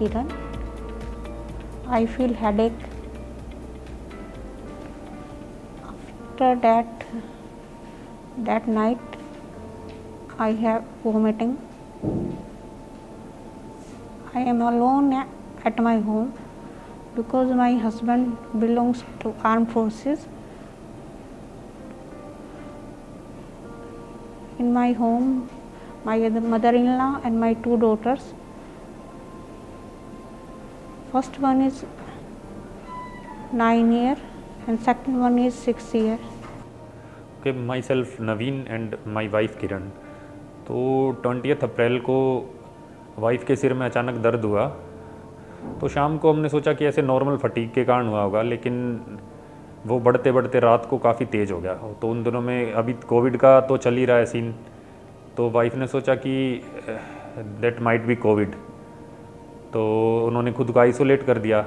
Kiran. I feel headache. After that night I have vomiting. I am alone at my home because my husband belongs to armed forces. In my home, my mother-in-law and my two daughters. First one is 9 years and second one is 6 years. Okay, myself Naveen and my wife Kiran. तो 20 अप्रैल को wife के सिर में अचानक दर्द हुआ, तो शाम को हमने सोचा कि ऐसे नॉर्मल फटीग के कारण हुआ होगा, लेकिन वो बढ़ते बढ़ते रात को काफ़ी तेज़ हो गया। तो उन दिनों में अभी कोविड का तो चल ही रहा है सीन, तो वाइफ ने सोचा कि दैट माइट बी कोविड, तो उन्होंने खुद को आइसोलेट कर दिया।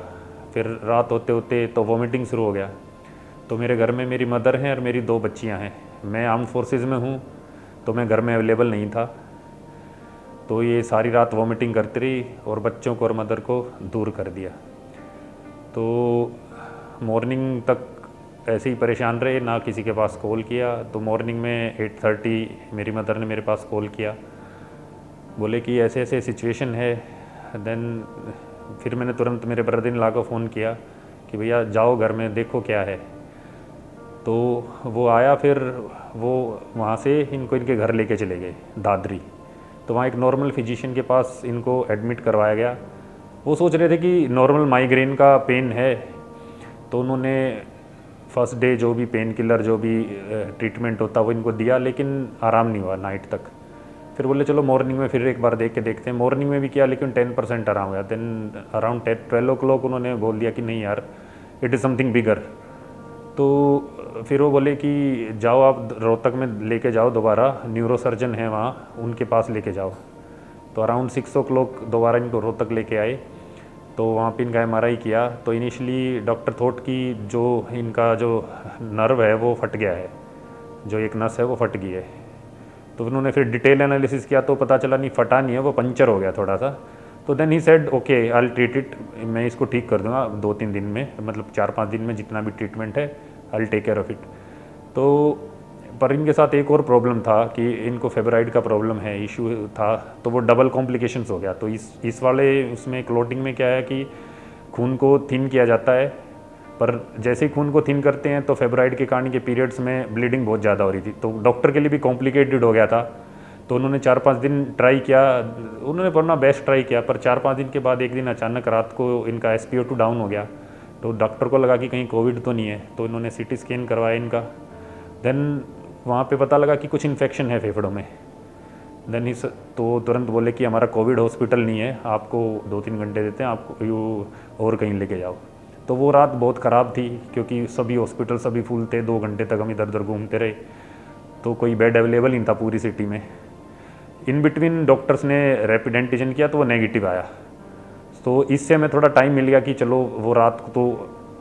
फिर रात होते होते तो वॉमिटिंग शुरू हो गया। तो मेरे घर में मेरी मदर हैं और मेरी 2 बच्चियां हैं। मैं आर्म्ड फोर्सेस में हूँ, तो मैं घर में अवेलेबल नहीं था, तो ये सारी रात वॉमिटिंग करती रही और बच्चों को और मदर को दूर कर दिया। तो मॉर्निंग तक ऐसे ही परेशान रहे, ना किसी के पास कॉल किया। तो मॉर्निंग में 8:30 मेरी मदर ने मेरे पास कॉल किया, बोले कि ऐसे ऐसे सिचुएशन है। देन फिर मैंने तुरंत मेरे ब्रदर इन लॉ को फ़ोन किया कि भैया जाओ घर में देखो क्या है। तो वो आया, फिर वो वहाँ से इनको इनके घर लेके चले गए दादरी। तो वहाँ एक नॉर्मल फिजिशियन के पास इनको एडमिट करवाया गया। वो सोच रहे थे कि नॉर्मल माइग्रेन का पेन है, तो उन्होंने फर्स्ट डे जो भी पेन किलर जो भी ट्रीटमेंट होता वो इनको दिया, लेकिन आराम नहीं हुआ नाइट तक। फिर बोले चलो मॉर्निंग में फिर एक बार देख के देखते हैं। मॉर्निंग में भी किया, लेकिन 10% आराम हुआ। देन अराउंड 12 o'clock उन्होंने बोल दिया कि नहीं यार, इट इज़ समथिंग बिगर। तो फिर वो बोले कि जाओ आप रोहतक में लेके जाओ दोबारा, न्यूरो सर्जन है वहाँ, उनके पास लेके जाओ। तो अराउंड 6 o'clock दोबारा इनको रोहतक लेके आए। तो वहाँ पे इनका MRI किया। तो इनिशियली डॉक्टर थॉट कि जो इनका जो नर्व है वो फट गया है, जो एक नस है वो फट गई है। तो उन्होंने फिर डिटेल एनालिसिस किया, तो पता चला नहीं फटा नहीं है, वो पंचर हो गया थोड़ा सा। तो then he said okay I will treat it, मैं इसको ठीक कर दूंगा 2-3 दिन में, मतलब 4-5 दिन में जितना भी ट्रीटमेंट है I will take care of it. तो पर इनके साथ एक और प्रॉब्लम था कि इनको फेब्राइड का प्रॉब्लम है, इशू था, तो वो डबल कॉम्प्लिकेशंस हो गया। तो इस वाले उसमें क्लोटिंग में क्या है कि खून को थिन किया जाता है, पर जैसे ही खून को थिन करते हैं तो फेब्राइड के कारण के पीरियड्स में ब्लीडिंग बहुत ज़्यादा हो रही थी। तो डॉक्टर के लिए भी कॉम्प्लिकेटेड हो गया था। तो उन्होंने 4-5 दिन ट्राई किया, उन्होंने अपना बेस्ट ट्राई किया, पर 4-5 दिन के बाद एक दिन अचानक रात को इनका SpO2 डाउन हो गया। तो डॉक्टर को लगा कि कहीं कोविड तो नहीं है, तो इन्होंने CT स्कैन करवाया इनका। देन वहाँ पे पता लगा कि कुछ इन्फेक्शन है फेफड़ों में। देन तो तुरंत बोले कि हमारा कोविड हॉस्पिटल नहीं है, आपको 2-3 घंटे देते हैं, आपको यू और कहीं लेके जाओ। तो वो रात बहुत ख़राब थी, क्योंकि सभी हॉस्पिटल सभी फुल थे। 2 घंटे तक हम इधर उधर घूमते रहे, तो कोई बेड अवेलेबल नहीं था पूरी सिटी में। इन बिटवीन डॉक्टर्स ने रैपिड एंटीजन किया, तो वो नेगेटिव आया। तो इससे हमें थोड़ा टाइम मिल गया कि चलो वो रात को तो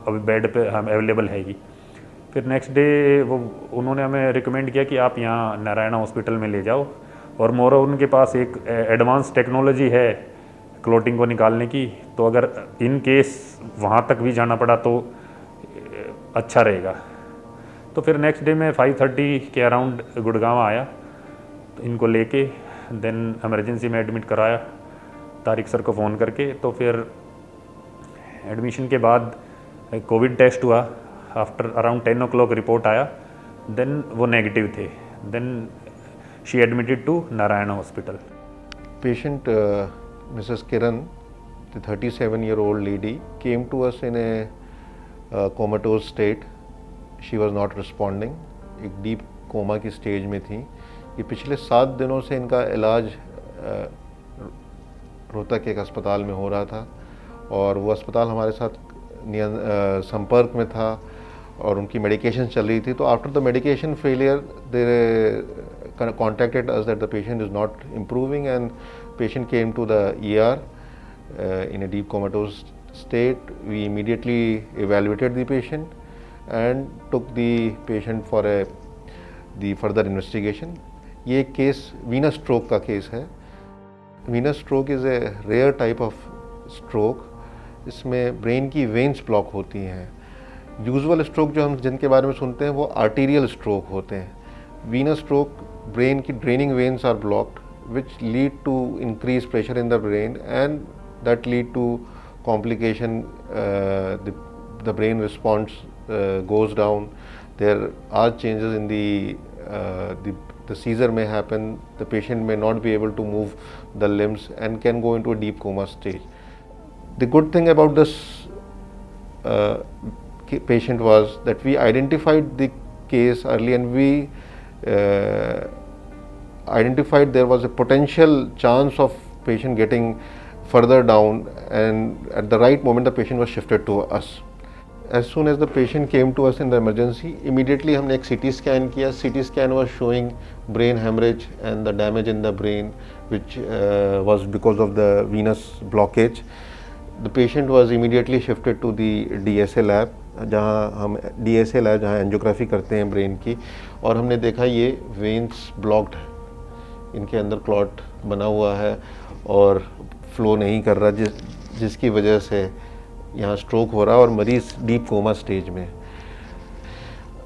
अभी बेड पे हम अवेलेबल है ही। फिर नेक्स्ट डे वो उन्होंने हमें रिकमेंड किया कि आप यहाँ नारायणा हॉस्पिटल में ले जाओ, और मोर उनके पास एक एडवांस टेक्नोलॉजी है क्लोटिंग को निकालने की। तो अगर इन केस वहाँ तक भी जाना पड़ा तो अच्छा रहेगा। तो फिर नेक्स्ट डे में 5:30 के अराउंड गुड़गांव आया, तो इनको लेके देन इमरजेंसी में एडमिट कराया तारिक सर को फ़ोन करके। तो फिर एडमिशन के बाद कोविड टेस्ट हुआ, आफ्टर अराउंड 10 o'clock रिपोर्ट आया, देन वो नेगेटिव थे। Then she admitted to Narayana hospital. Patient Mrs. Kiran, the 37-year-old lady, came to us in a comatose state. She was not responding, एक deep coma की stage में थी। ये पिछले 7 दिनों से इनका इलाज रोहतक के एक अस्पताल में हो रहा था, और वो अस्पताल हमारे साथ संपर्क में था, और उनकी मेडिकेशन चल रही थी। तो after the medication failure they contacted us that the patient is not improving, and patient came to the ER in a deep comatose state. We immediately evaluated the patient and took the patient for the further investigation. ये case venous stroke का case है। Venous stroke is a rare type of stroke, इसमें brain की veins block होती हैं। Usual stroke जो हम जिनके बारे में सुनते हैं वो आर्टीरियल स्ट्रोक होते हैं। वीनस स्ट्रोक, ब्रेन की draining veins are blocked which lead to increased pressure in the brain, and that lead to complication. The brain response goes down. There are changes in the seizure may happen. The patient may not be able to move the limbs and can go into a deep coma stage. The good thing about this patient was that we identified the case early, and we identified there was a potential chance of patient getting further down, and at the right moment the patient was shifted to us. As soon as the patient came to us in the emergency, immediately हमने एक CT scan किया. CT scan was showing brain hemorrhage and the damage in the brain, which was because of the venous blockage. The patient was immediately shifted to the DSA lab, जहाँ हम DSA lab जहाँ angiography करते हैं brain की, और हमने देखा ये वेन्स ब्लॉक्ड है, इनके अंदर क्लॉट बना हुआ है और फ्लो नहीं कर रहा, जिसकी वजह से यहाँ स्ट्रोक हो रहा है और मरीज़ डीप कोमा स्टेज में।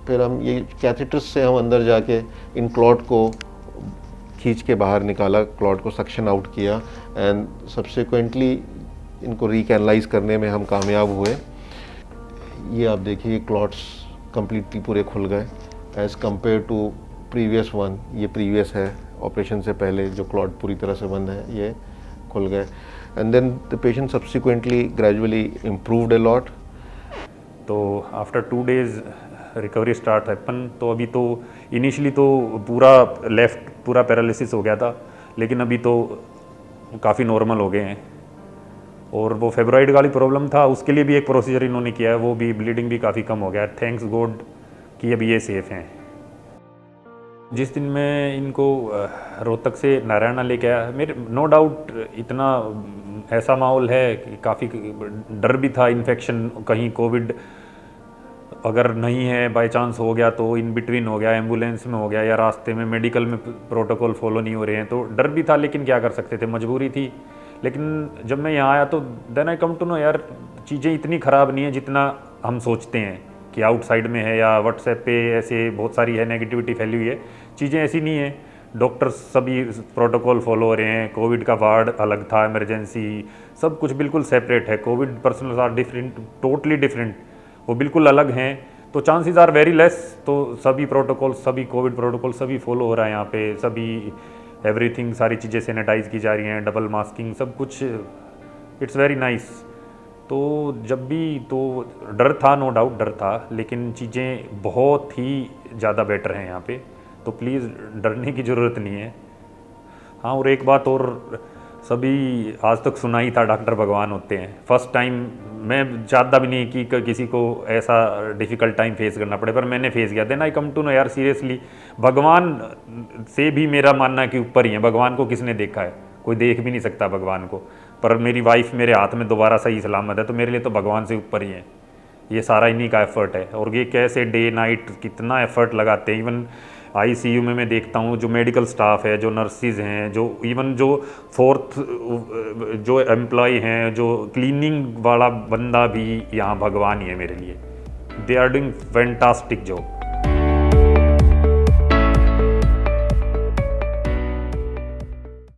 फिर हम ये कैथेटर्स से हम अंदर जाके इन क्लॉट को खींच के बाहर निकाला, क्लॉट को सक्शन आउट किया, एंड सब्सिक्वेंटली इनको रिकैनलाइज करने में हम कामयाब हुए। ये आप देखिए क्लॉट्स कम्प्लीटली पूरे खुल गए as compare to previous one. ये प्रीवियस है, ऑपरेशन से पहले जो क्लॉट पूरी तरह से बंद है ये खुल गए, and then the patient subsequently gradually improved a lot. तो after 2 days recovery start happen. तो अभी तो इनिशियली तो पूरा पैरालिसिस हो गया था, लेकिन अभी तो काफ़ी नॉर्मल हो गए हैं। और वो फेब्रॉइड वाली प्रॉब्लम था, उसके लिए भी एक प्रोसीजर इन्होंने किया है, वो भी ब्लीडिंग भी काफ़ी कम हो गया है, थैंक्स गॉड कि अभी ये सेफ़ हैं। जिस दिन मैं इनको रोहतक से नारायणा लेके आया, मेरे नो डाउट इतना ऐसा माहौल है कि काफ़ी डर भी था, इन्फेक्शन कहीं कोविड अगर नहीं है, बाय चांस हो गया तो इन बिटवीन हो गया, एम्बुलेंस में हो गया या रास्ते में मेडिकल में प्रोटोकॉल फॉलो नहीं हो रहे हैं, तो डर भी था, लेकिन क्या कर सकते थे, मजबूरी थी। लेकिन जब मैं यहाँ आया तो then I come to know यार चीज़ें इतनी ख़राब नहीं है जितना हम सोचते हैं कि आउटसाइड में है या व्हाट्सएप पे ऐसे बहुत सारी है नेगेटिविटी फैली हुई है। चीज़ें ऐसी नहीं है, डॉक्टर्स सभी प्रोटोकॉल फॉलो हो रहे हैं, कोविड का वार्ड अलग था, इमरजेंसी सब कुछ बिल्कुल सेपरेट है, covid personals are different, totally different, वो बिल्कुल अलग हैं। तो चांसेस आर वेरी लेस, तो सभी प्रोटोकॉल, सभी कोविड प्रोटोकॉल सभी फॉलो हो रहा है यहाँ पे, सभी एवरीथिंग, सारी चीज़ें सैनिटाइज की जा रही हैं, डबल मास्किंग, सब कुछ, इट्स वेरी नाइस। तो जब भी तो डर था, नो डाउट डर था, लेकिन चीज़ें बहुत ही ज़्यादा बेटर हैं यहाँ पे, तो प्लीज़ डरने की ज़रूरत नहीं है। हाँ, और एक बात और, सभी आज तक सुना ही था डॉक्टर भगवान होते हैं। फर्स्ट टाइम मैं चाहता भी नहीं कि किसी को ऐसा डिफ़िकल्ट टाइम फेस करना पड़े, पर मैंने फेस किया। Then I come to know यार सीरियसली भगवान से भी मेरा मानना है कि ऊपर ही है। भगवान को किसने देखा है, कोई देख भी नहीं सकता भगवान को, पर मेरी वाइफ मेरे हाथ में दोबारा सही सलामत है, तो मेरे लिए तो भगवान से ऊपर ही है। ये सारा इन्हीं का एफर्ट है, और ये कैसे डे नाइट कितना एफर्ट लगाते हैं। इवन ICU में मैं देखता हूँ जो मेडिकल स्टाफ है, जो नर्सिज़ हैं, जो इवन जो फोर्थ जो एम्प्लॉय हैं, जो क्लीनिंग वाला बंदा भी यहाँ भगवान ही है मेरे लिए। They are doing fantastic job.